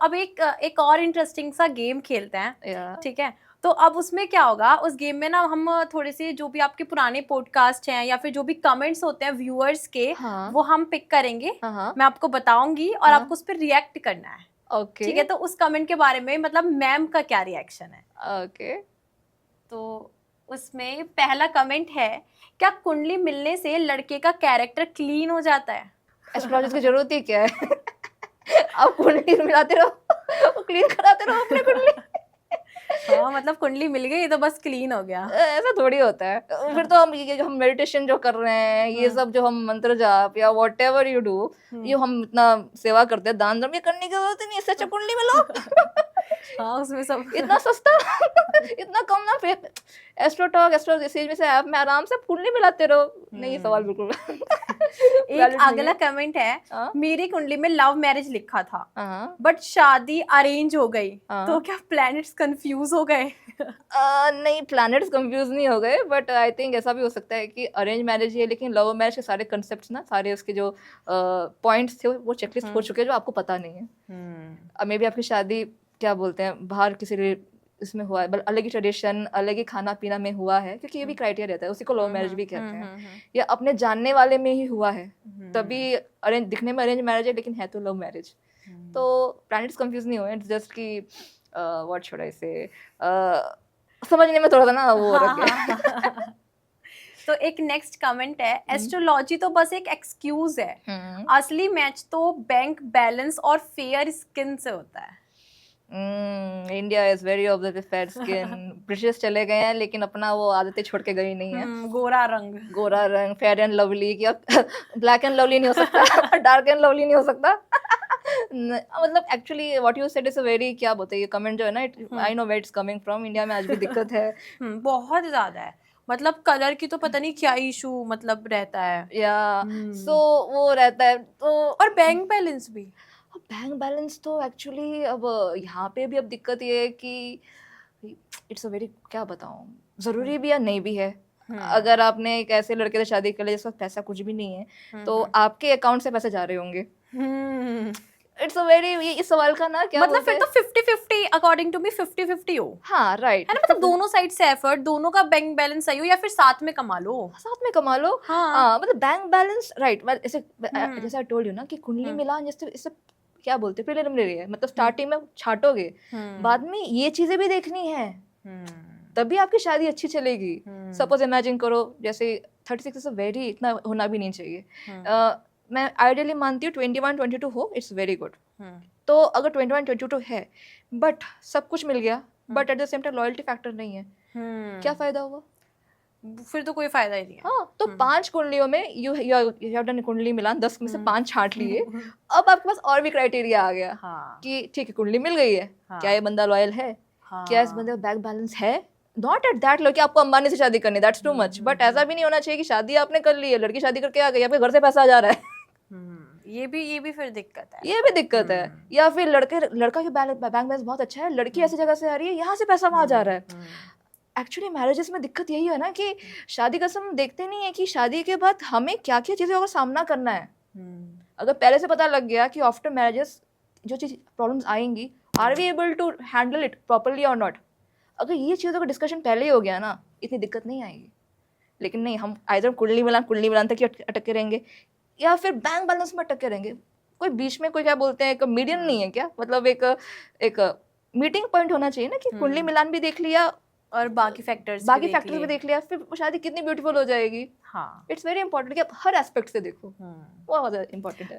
अब एक और इंटरेस्टिंग सा गेम खेलते हैं, Yeah. ठीक है। तो अब उसमें क्या होगा, उस गेम में ना हम थोड़े से जो भी आपके पुराने पॉडकास्ट हैं या फिर जो भी कमेंट्स होते हैं व्यूअर्स के, हाँ वो हम पिक करेंगे। हाँ मैं आपको बताऊंगी और हाँ आपको उस पर रिएक्ट करना है, ओके ठीक है। तो उस कमेंट के बारे में मतलब मैम का क्या रिएक्शन है। ओके तो उसमें पहला कमेंट है, क्या कुंडली मिलने से लड़के का कैरेक्टर क्लीन हो जाता है? एस्ट्रोलॉजिस्ट की जरूरत ही क्या है? आप कुंडली मिलाते रहो, क्लीन कराते रहो अपने कुंडली। हाँ मतलब कुंडली मिल गई तो बस क्लीन हो गया। ऐसा थोड़ी होता है। फिर तो हम ये जो हम मेडिटेशन जो कर रहे हैं, ये सब जो हम मंत्र जाप या वॉट एवर यू डू, ये हम इतना सेवा करते हैं, दान धर्म, ये करने की जरूरत ही नहीं है। इससे अच्छा कुंडली में लो। हाँ उसमें सब इतना सस्ता, इतना कम ना। फिर एस्ट्रोटॉक एस्ट्रो में से ऐप में आराम से कुंडली मिलाते रहो। नहीं, ये सवाल बिल्कुल एक valid नहीं अगला है। कमेंट है, हाँ मेरी कुंडली में लव मैरिज लिखा था हाँ बट शादी अरेंज हो गई, तो हाँ। क्या प्लैनेट्स कंफ्यूज हो गए? नहीं, प्लैनेट्स कंफ्यूज नहीं हो गए, बट आई थिंक ऐसा भी हो सकता है कि अरेंज मैरिज है लेकिन लव मैरिज के सारे कंसेप्ट्स ना, सारे उसके जो पॉइंट्स थे वो चेकलिस्ट हो चुके हैं, जो आपको पता नहीं है। मे बी आपकी शादी क्या बोलते हैं बाहर किसी इसमें हुआ है, अलग ही ट्रेडिशन, अलग ही खाना पीना में हुआ है, क्योंकि ये भी क्राइटेरिया रहता है, उसी को लव मैरिज भी कहते हैं। या अपने जानने वाले में ही हुआ है, तभी अरेंज, दिखने में अरेंज मैरिज है लेकिन है तो लव मैरिज। तो प्लैनेट्स कंफ्यूज नहीं हुए, इट्स जस्ट कि व्हाट शुड आई से, समझने में थोड़ा सा ना वो रख गया। तो एक नेक्स्ट कमेंट है, एस्ट्रोलॉजी तो बस एक एक्सक्यूज है, असली मैच तो बैंक बैलेंस और फेयर स्किन से होता है। India is very obsessive fair skin. British चले गए हैं लेकिन अपना वो आदतें छोड़ के गई नहीं है। गोरा रंग, गोरा रंग, फेयर एंड लवली, कि ब्लैक एंड लवली नहीं हो सकता, डार्क एंड लवली नहीं हो सकता। मतलब actually what you said is a very, क्या बोलते हैं, ये कमेंट जो है ना, I know where it's coming from. India में आज भी दिक्कत है। बहुत ज्यादा है। मतलब कलर की तो पता नहीं क्या इशू मतलब रहता है, या सो वो रहता है। तो और बैंक बैलेंस भी, बैंक बैलेंस तो एक्चुअली अब यहाँ पे भी अब दिक्कत ये है कि इट्स अ वेरी, क्या बताऊँ, ज़रूरी भी या नहीं भी है। अगर आपने एक ऐसे लड़के से शादी कर ली जिसका पैसा कुछ भी नहीं है, तो आपके अकाउंट से पैसे जा रहे होंगे। इट्स अ वेरी, इस सवाल का ना क्या मतलब फिर तो 50-50 अकॉर्डिंग टू मी 50-50 हो। हाँ राइट है ना, मतलब दोनों साइड से एफर्ट, दोनों का बैंक बैलेंस सही हो, या फिर साथ में कमा लो। साथ में कमा लो। हाँ मतलब बैंक बैलेंस राइट। जैसे जैसे आई टोल्ड यू ना कि कुंडली मिलान जैसे इससे क्या बोलते हैं, प्रिलिमिनरी है, मतलब स्टार्टिंग में छाटोगे, बाद में ये चीजें भी देखनी है, तभी आपकी शादी अच्छी चलेगी। सपोज इमेजिन करो, जैसे 36 इज वेरी, इतना होना भी नहीं चाहिए। मैं आइडियली मानती हूँ 21-22 हो, इट्स वेरी गुड। तो अगर 21-22 है बट सब कुछ मिल गया, but at the same time loyalty factor नहीं है, क्या फायदा हुआ? फिर तो कोई फायदा ही नहीं है। हाँ, तो 5 कुंडलियों में यू हैव डन कुंडली मिलान, 10 में से 5 छांट लिए। अब आपके पास और भी क्राइटेरिया आ गया कि ठीक है कुंडली मिल गई है, क्या ये बंदा लॉयल है, क्या इस बंदे का बैंक बैलेंस है। नॉट एट दैट लो कि आपको अंबानी से शादी करनी, दैट्स टू मच। बट ऐसा भी नहीं होना चाहिए कि शादी आपने कर ली है, लड़की शादी करके आ गई, आपके घर से पैसा आ जा रहा है। ये भी फिर दिक्कत है। ये भी दिक्कत है। या फिर लड़का की बैंक बैलेंस बहुत अच्छा है, लड़की ऐसी जगह से आ रही है, यहाँ से पैसा वहां जा रहा है। एक्चुअली मैरिजेस में दिक्कत यही है ना कि शादी का हम देखते नहीं है कि शादी के बाद हमें क्या क्या चीज़ों का सामना करना है। अगर पहले से पता लग गया कि आफ्टर मैरिजेस जो चीज़ प्रॉब्लम्स आएंगी, are we able to handle it properly और नॉट, अगर ये चीज़ों का डिस्कशन पहले ही हो गया ना, इतनी दिक्कत नहीं आएगी। लेकिन नहीं, हम आइदर कुंडली मिलान तक ही अटके रहेंगे, या फिर बैंक बैलेंस में अटके रहेंगे। कोई बीच में, कोई क्या बोलते हैं, एक मीडियम नहीं है क्या, मतलब एक मीटिंग पॉइंट होना चाहिए ना कि कुंडली मिलान भी देख लिया और बाकी फैक्टर्स भी देख लिया, फिर वो शादी कितनी ब्यूटीफुल हो जाएगी। हाँ, इट्स वेरी इंपॉर्टेंट कि आप हर एस्पेक्ट से देखो, वो बहुत इंपॉर्टेंट है।